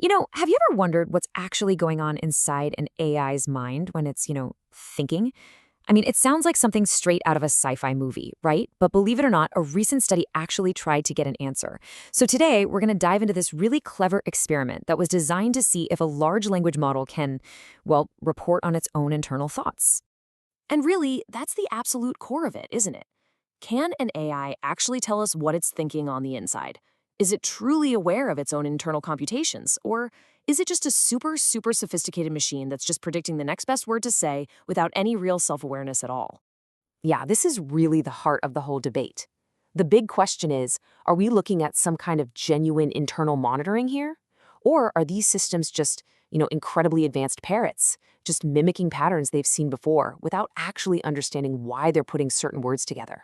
Have you ever wondered what's actually going on inside an AI's mind when it's, thinking? I mean, it sounds like something straight out of a sci-fi movie, right? But believe it or not, a recent study actually tried to get an answer. So today, we're going to dive into this really clever experiment that was designed to see if a large language model can, well, report on its own internal thoughts. And really, that's the absolute core of it, isn't it? Can an AI actually tell us what it's thinking on the inside? Is it truly aware of its own internal computations? Or is it just a super, super sophisticated machine that's just predicting the next best word to say without any real self-awareness at all? Yeah, this is really the heart of the whole debate. The big question is, are we looking at some kind of genuine internal monitoring here? Or are these systems just, incredibly advanced parrots, just mimicking patterns they've seen before without actually understanding why they're putting certain words together?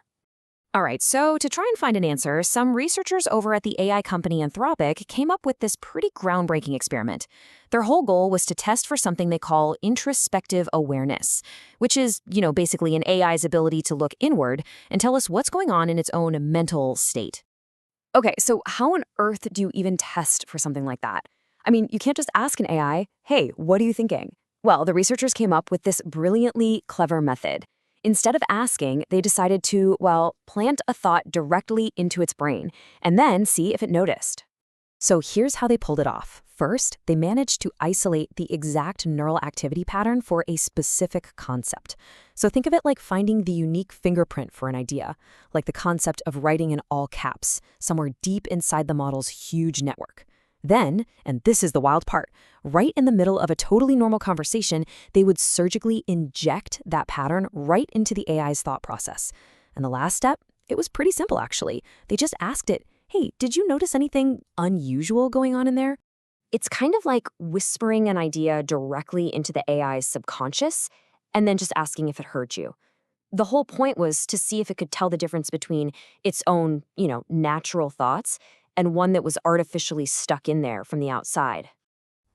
All right, so to try and find an answer, some researchers over at the AI company Anthropic came up with this pretty groundbreaking experiment. Their whole goal was to test for something they call introspective awareness, which is, basically an AI's ability to look inward and tell us what's going on in its own mental state. Okay, so how on earth do you even test for something like that? I mean, you can't just ask an AI, hey, what are you thinking? Well, the researchers came up with this brilliantly clever method. Instead of asking, they decided to, well, plant a thought directly into its brain and then see if it noticed. So here's how they pulled it off. First, they managed to isolate the exact neural activity pattern for a specific concept. So think of it like finding the unique fingerprint for an idea, like the concept of writing in all caps, somewhere deep inside the model's huge network. Then, and this is the wild part, right in the middle of a totally normal conversation, they would surgically inject that pattern right into the AI's thought process. And the last step, it was pretty simple actually. They just asked it, hey, did you notice anything unusual going on in there? It's kind of like whispering an idea directly into the AI's subconscious and then just asking if it heard you. The whole point was to see if it could tell the difference between its own, natural thoughts and one that was artificially stuck in there from the outside.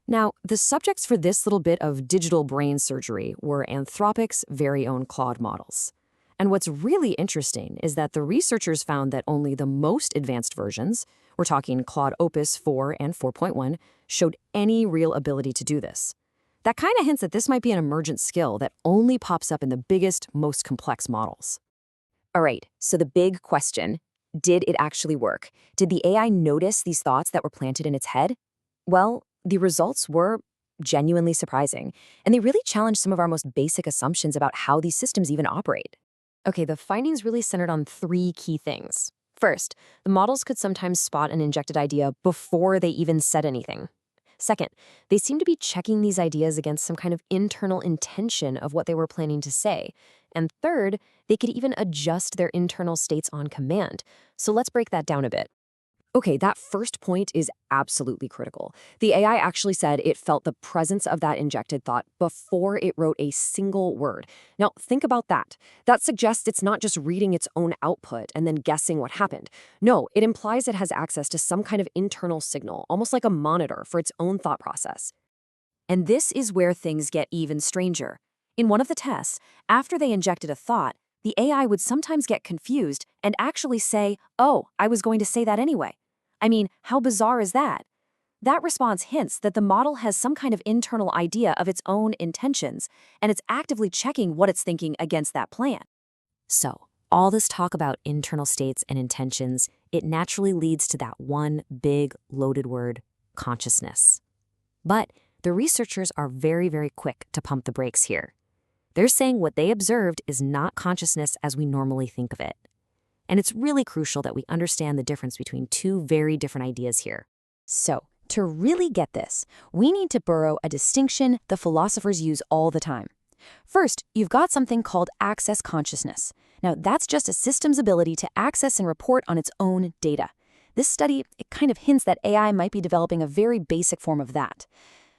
Now, the subjects for this little bit of digital brain surgery were Anthropic's very own Claude models. And what's really interesting is that the researchers found that only the most advanced versions, we're talking Claude Opus 4 and 4.1, showed any real ability to do this. That kind of hints that this might be an emergent skill that only pops up in the biggest, most complex models. All right, so the big question, did it actually work? Did the AI notice these thoughts that were planted in its head? Well, the results were genuinely surprising, and they really challenged some of our most basic assumptions about how these systems even operate. Okay, the findings really centered on three key things. First, the models could sometimes spot an injected idea before they even said anything. Second, they seemed to be checking these ideas against some kind of internal intention of what they were planning to say. And third, they could even adjust their internal states on command. So let's break that down a bit. Okay, that first point is absolutely critical. The AI actually said it felt the presence of that injected thought before it wrote a single word. Now, think about that. That suggests it's not just reading its own output and then guessing what happened. No, it implies it has access to some kind of internal signal, almost like a monitor for its own thought process. And this is where things get even stranger. In one of the tests, after they injected a thought, the AI would sometimes get confused and actually say, oh, I was going to say that anyway. I mean, how bizarre is that? That response hints that the model has some kind of internal idea of its own intentions, and it's actively checking what it's thinking against that plan. So, all this talk about internal states and intentions, it naturally leads to that one big loaded word, consciousness. But the researchers are very, very quick to pump the brakes here. They're saying what they observed is not consciousness as we normally think of it. And it's really crucial that we understand the difference between two very different ideas here. So, to really get this, we need to borrow a distinction the philosophers use all the time. First, you've got something called access consciousness. Now, that's just a system's ability to access and report on its own data. This study, it kind of hints that AI might be developing a very basic form of that.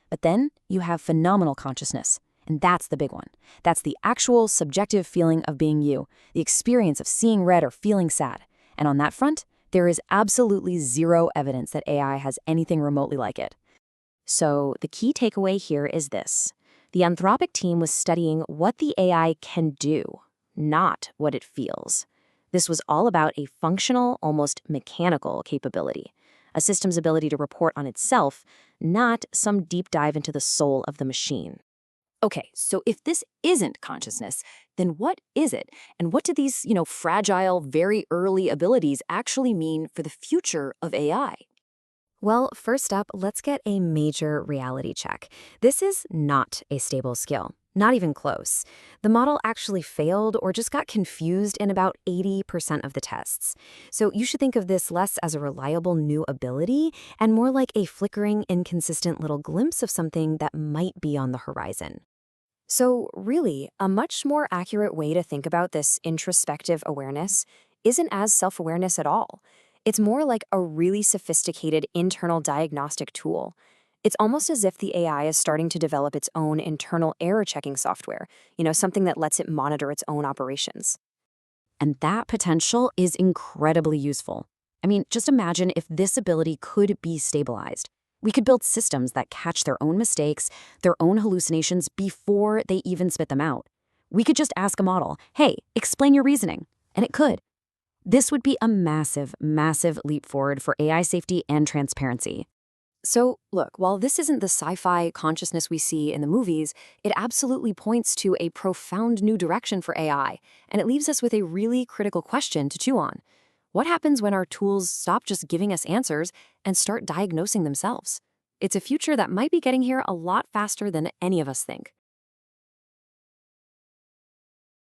But then you have phenomenal consciousness. And that's the big one. That's the actual subjective feeling of being you, the experience of seeing red or feeling sad. And on that front, there is absolutely zero evidence that AI has anything remotely like it. So the key takeaway here is this. The Anthropic team was studying what the AI can do, not what it feels. This was all about a functional, almost mechanical capability, a system's ability to report on itself, not some deep dive into the soul of the machine. Okay, so if this isn't consciousness, then what is it? And what do these, fragile, very early abilities actually mean for the future of AI? Well, first up, let's get a major reality check. This is not a stable skill, not even close. The model actually failed or just got confused in about 80% of the tests. So you should think of this less as a reliable new ability and more like a flickering, inconsistent little glimpse of something that might be on the horizon. So, really, a much more accurate way to think about this introspective awareness isn't as self awareness at all. It's more like a really sophisticated internal diagnostic tool. It's almost as if the AI is starting to develop its own internal error checking software, something that lets it monitor its own operations. And that potential is incredibly useful. I mean, just imagine if this ability could be stabilized. We could build systems that catch their own mistakes, their own hallucinations before they even spit them out. We could just ask a model, hey, explain your reasoning, and it could. This would be a massive, massive leap forward for AI safety and transparency. So, look, while this isn't the sci fi consciousness we see in the movies, it absolutely points to a profound new direction for AI, and it leaves us with a really critical question to chew on. What happens when our tools stop just giving us answers and start diagnosing themselves? It's a future that might be getting here a lot faster than any of us think.